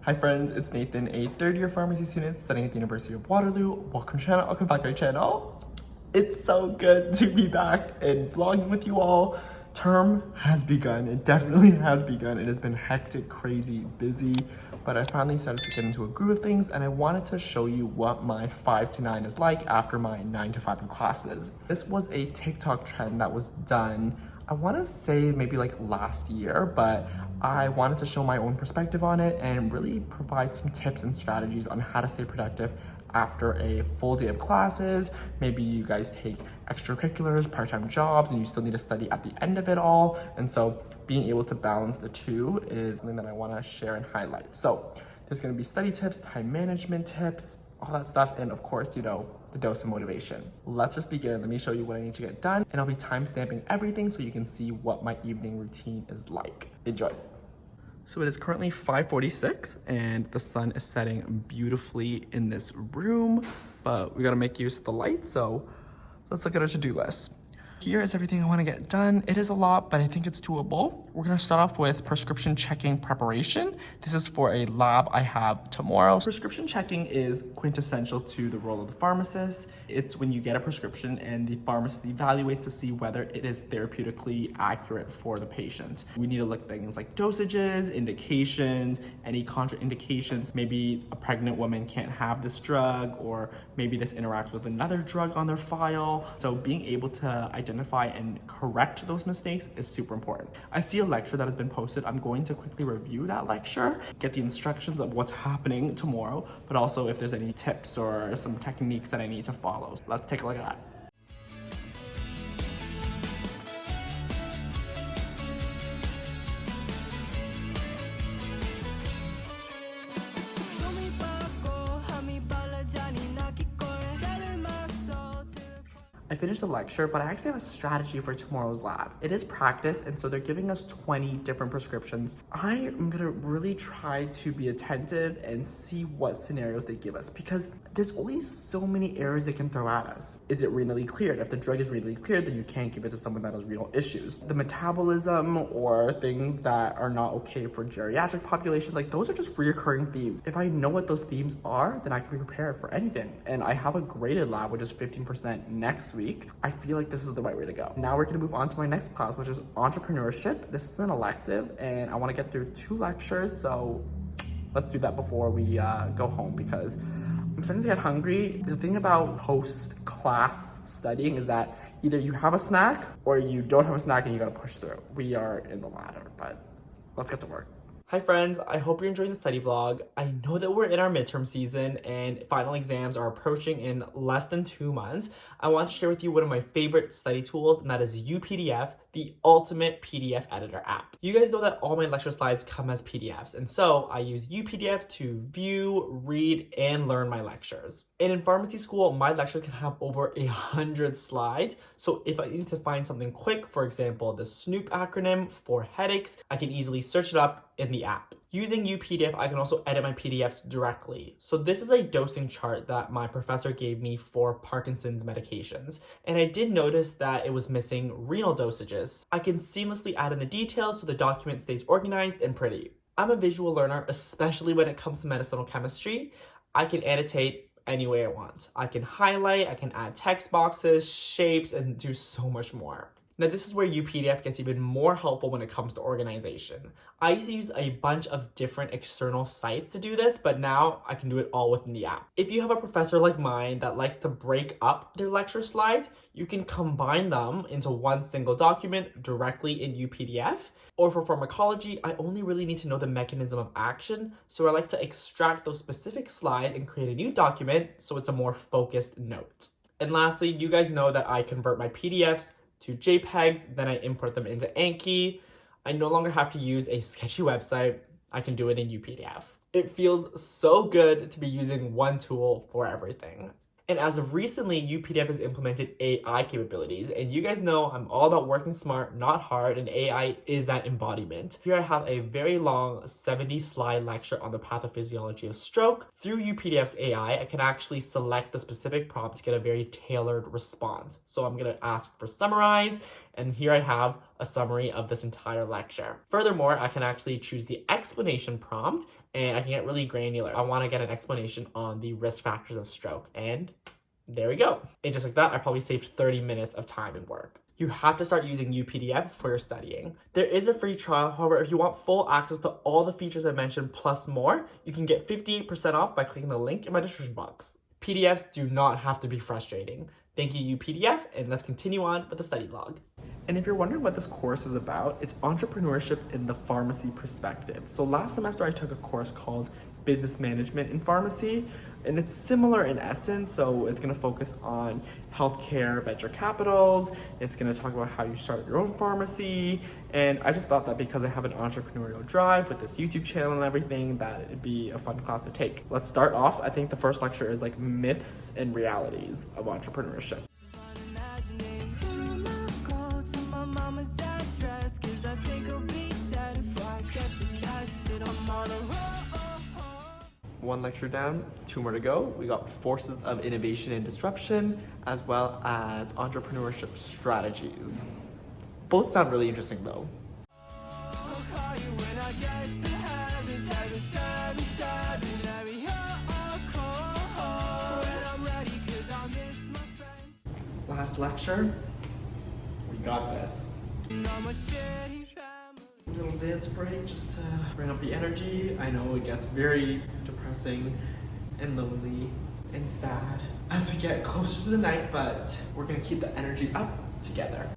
Hi friends, it's Nathan, a third-year pharmacy student studying at the University of Waterloo. Welcome to channel, welcome back to our channel. It's so good to be back and vlogging with you all. Term has begun, it definitely has begun. It has been hectic, crazy, busy, but I finally started to get into a groove of things and I wanted to show you what my 5 to 9 is like after my 9 to 5 classes. This was a TikTok trend that was done, I want to say maybe like last year, but I wanted to show my own perspective on it and really provide some tips and strategies on how to stay productive after a full day of classes. Maybe you guys take extracurriculars, part-time jobs, and you still need to study at the end of it all. And so being able to balance the two is something that I want to share and highlight. So there's going to be study tips, time management tips, all that stuff, and of course, you know, the dose of motivation. Let's just begin. Let me show you what I need to get done, and I'll be time-stamping everything so you can see what my evening routine is like. Enjoy. So it is currently 5:46 and the sun is setting beautifully in this room, but we gotta make use of the light, so let's look at our to-do list. Here is everything I want to get done. It is a lot, but I think it's doable. We're going to start off with prescription checking preparation. This is for a lab I have tomorrow. Prescription checking is quintessential to the role of the pharmacist. It's when you get a prescription and the pharmacist evaluates to see whether it is therapeutically accurate for the patient. We need to look at things like dosages, indications, any contraindications. Maybe a pregnant woman can't have this drug, or maybe this interacts with another drug on their file. So being able to identify and correct those mistakes is super important. I see a lecture that has been posted. I'm going to quickly review that lecture, get the instructions of what's happening tomorrow, but also if there's any tips or some techniques that I need to follow. Let's take a look at that. I finished the lecture, but I actually have a strategy for tomorrow's lab. It is practice, and so they're giving us 20 different prescriptions. I am gonna really try to be attentive and see what scenarios they give us, because there's only so many errors they can throw at us. Is it renally cleared? If the drug is renally cleared, then you can't give it to someone that has renal issues. The metabolism or things that are not okay for geriatric populations, like those are just reoccurring themes. If I know what those themes are, then I can be prepared for anything. And I have a graded lab, which is 15% next week. I feel like this is the right way to go. Now we're gonna move on to my next class, which is entrepreneurship. This is an elective and I wanna get through 2 lectures, so let's do that before we go home, because I'm starting to get hungry. The thing about post-class studying is that either you have a snack or you don't have a snack and you gotta push through. We are in the latter, but let's get to work. Hi friends, I hope you're enjoying the study vlog. I know that we're in our midterm season and final exams are approaching in less than 2 months. I want to share with you one of my favorite study tools, and that is UPDF, the ultimate PDF editor app. You guys know that all my lecture slides come as PDFs, and so I use UPDF to view, read, and learn my lectures. And in pharmacy school, my lecture can have over 100 slides, so if I need to find something quick, for example, the SNOOP acronym for headaches, I can easily search it up in the app. Using UPDF, I can also edit my PDFs directly. So this is a dosing chart that my professor gave me for Parkinson's medications. And I did notice that it was missing renal dosages. I can seamlessly add in the details so the document stays organized and pretty. I'm a visual learner, especially when it comes to medicinal chemistry. I can annotate any way I want. I can highlight, I can add text boxes, shapes, and do so much more. Now this is where UPDF gets even more helpful when it comes to organization. I used to use a bunch of different external sites to do this, but now I can do it all within the app. If you have a professor like mine that likes to break up their lecture slides, you can combine them into one single document directly in UPDF. Or for pharmacology, I only really need to know the mechanism of action, so I like to extract those specific slides and create a new document so it's a more focused note. And lastly, you guys know that I convert my PDFs to JPEGs, then I import them into Anki. I no longer have to use a sketchy website. I can do it in UPDF. It feels so good to be using one tool for everything. And as of recently, UPDF has implemented AI capabilities. And you guys know I'm all about working smart, not hard, and AI is that embodiment. Here I have a very long 70-slide lecture on the pathophysiology of stroke. Through UPDF's AI, I can actually select the specific prompt to get a very tailored response. So I'm gonna ask for summarize, And here I have a summary of this entire lecture. Furthermore, I can actually choose the explanation prompt and I can get really granular. I want to get an explanation on the risk factors of stroke, and there we go. And just like that, I probably saved 30 minutes of time and work. You have to start using UPDF for your studying. There is a free trial. However, if you want full access to all the features I mentioned plus more, you can get 58% off by clicking the link in my description box. PDFs do not have to be frustrating. Thank you, UPDF, and let's continue on with the study vlog. And if you're wondering what this course is about, it's entrepreneurship in the pharmacy perspective. So last semester I took a course called Business Management in Pharmacy, and it's similar in essence. So it's gonna focus on healthcare venture capitals. It's gonna talk about how you start your own pharmacy. And I just thought that because I have an entrepreneurial drive with this YouTube channel and everything, that it'd be a fun class to take. Let's start off. I think the first lecture is like myths and realities of entrepreneurship. One lecture down, 2 more to go. We got forces of innovation and disruption, as well as entrepreneurship strategies. Both sound really interesting though. Last lecture, we got this. Little dance break just to bring up the energy. I know it gets very depressing and lonely and sad as we get closer to the night, but we're gonna keep the energy up together.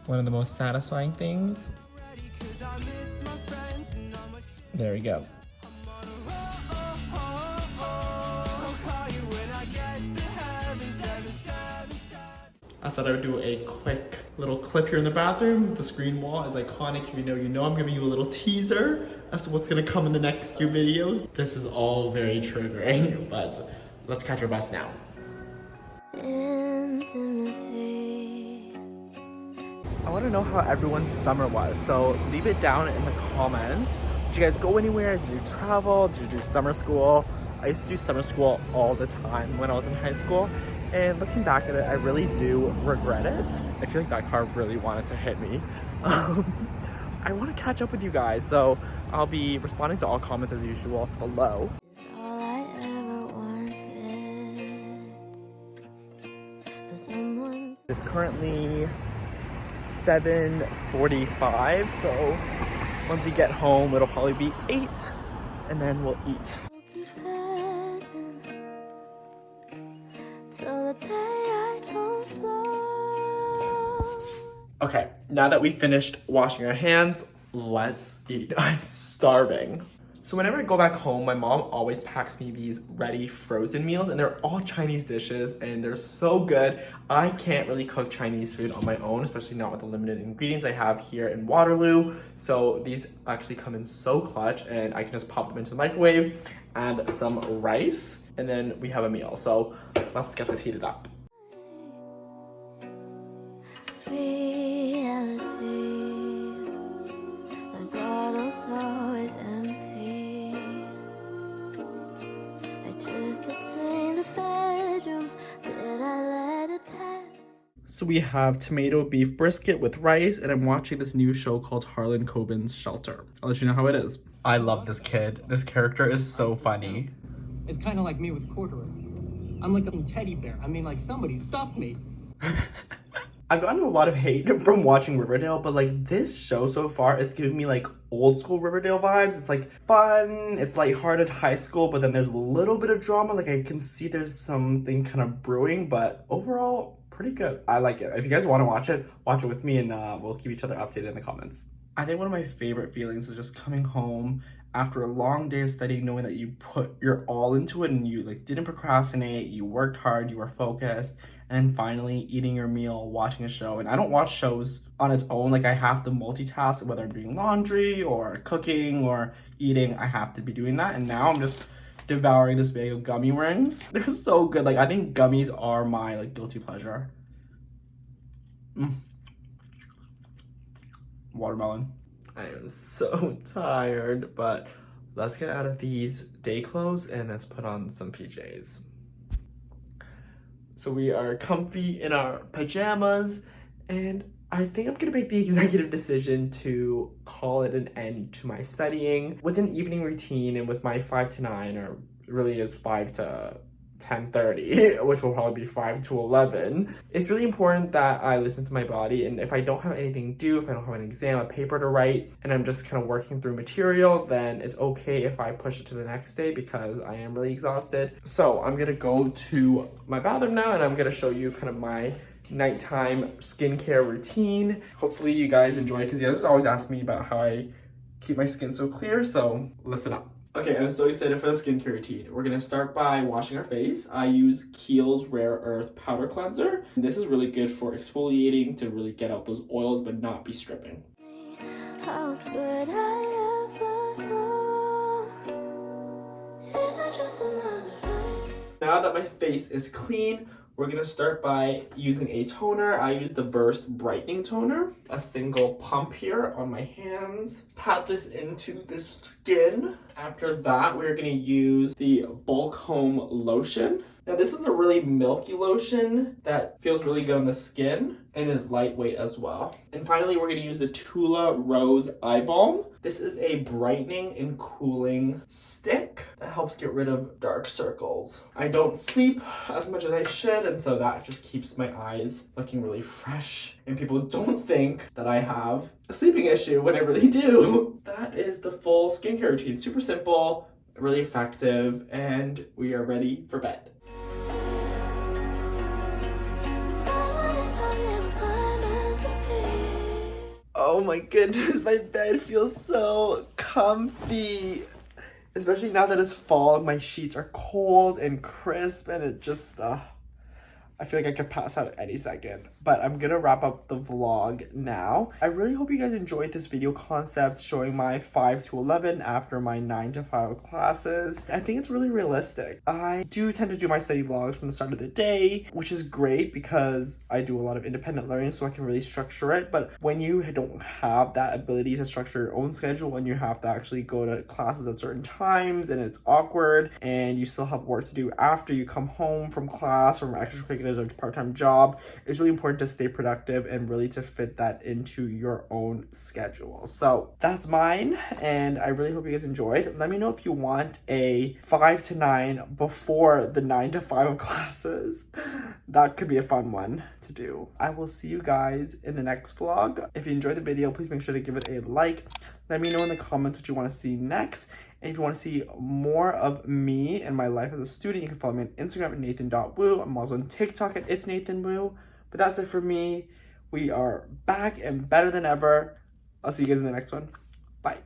One of the most satisfying things. There we go. I thought I would do a quick little clip here in the bathroom. The screen wall is iconic. If you know, you know. I'm giving you a little teaser as to what's gonna come in the next few videos. This is all very triggering, but let's catch our bus now. Intimacy. I wanna know how everyone's summer was, so leave it down in the comments. Did you guys go anywhere? Did you travel? Did you do summer school? I used to do summer school all the time when I was in high school. And looking back at it, I really do regret it. I feel like that car really wanted to hit me. I want to catch up with you guys, so I'll be responding to all comments as usual below. It's currently 7:45, so once we get home, it'll probably be 8, and then we'll eat. Okay, now that we finished washing our hands, let's eat. I'm starving. So whenever I go back home, my mom always packs me these ready frozen meals, and they're all Chinese dishes and they're so good. I can't really cook Chinese food on my own, especially not with the limited ingredients I have here in Waterloo. So these actually come in so clutch, and I can just pop them into the microwave, add some rice, and then we have a meal. So let's get this heated up. So we have tomato beef brisket with rice, and I'm watching this new show called Harlan Coben's Shelter. I'll let you know how it is. I love this kid. This character is so funny. It's kind of like me with corduroy. I'm like a teddy bear. I mean, like somebody stuffed me. I've gotten a lot of hate from watching Riverdale, but like this show so far is giving me like old school Riverdale vibes. It's like fun, it's lighthearted high school, but then there's a little bit of drama. Like I can see there's something kind of brewing, but overall, pretty good. I like it. If you guys want to watch it with me, and we'll keep each other updated in the comments. I think one of my favorite feelings is just coming home after a long day of studying, knowing that you put your all into it and you like didn't procrastinate, you worked hard, you were focused, and then finally eating your meal, watching a show. And I don't watch shows on its own. Like I have to multitask, whether I'm doing laundry or cooking or eating, I have to be doing that. And now I'm just devouring this bag of gummy rings. They're so good. Like I think gummies are my like guilty pleasure. Watermelon. I am so tired, but let's get out of these day clothes and let's put on some PJs. So we are comfy in our pajamas, and I think I'm gonna make the executive decision to call it an end to my studying with an evening routine and with my 5 to 9, or really is 5 to 10:30, which will probably be 5 to 11. It's really important that I listen to my body, and if I don't have anything to do, if I don't have an exam, a paper to write, and I'm just kind of working through material, then it's okay if I push it to the next day because I am really exhausted. So I'm gonna go to my bathroom now, and I'm gonna show you kind of my nighttime skincare routine. Hopefully you guys enjoy it, because you guys always ask me about how I keep my skin so clear, so listen up. Okay, I'm so excited for the skincare routine. We're gonna start by washing our face. I use Kiehl's Rare Earth Powder Cleanser. This is really good for exfoliating to really get out those oils but not be stripping. How could I ever know? Is it just another day? Now that my face is clean, we're gonna start by using a toner. I use the Burst Brightening Toner. A single pump here on my hands. Pat this into the skin. After that, we're gonna use the Bulk Home Lotion. Now this is a really milky lotion that feels really good on the skin and is lightweight as well. And finally, we're gonna use the Tula Rose Eye Balm. This is a brightening and cooling stick that helps get rid of dark circles. I don't sleep as much as I should, and so that just keeps my eyes looking really fresh. And people don't think that I have a sleeping issue when I really do. That is the full skincare routine. Super simple, really effective, and we are ready for bed. Oh my goodness, my bed feels so comfy. Especially now that it's fall, my sheets are cold and crisp, and it just, I feel like I could pass out any second. But I'm gonna wrap up the vlog now. I really hope you guys enjoyed this video concept showing my 5 to 11 after my 9 to 5 classes. I think it's really realistic. I do tend to do my study vlogs from the start of the day, which is great because I do a lot of independent learning, so I can really structure it. But when you don't have that ability to structure your own schedule and you have to actually go to classes at certain times and it's awkward and you still have work to do after you come home from class or from extracurriculars or part-time job, it's really important to stay productive and really to fit that into your own schedule. So that's mine, and I really hope you guys enjoyed. Let me know if you want a 5 to 9 before the 9 to 5 classes. That could be a fun one to do. I will see you guys in the next vlog. If you enjoyed the video, please make sure to give it a like. Let me know in the comments what you want to see next. And if you want to see more of me and my life as a student, you can follow me on Instagram at nathan.wu. I'm also on TikTok at it's NathanWu. But that's it for me. We are back and better than ever. I'll see you guys in the next one. Bye.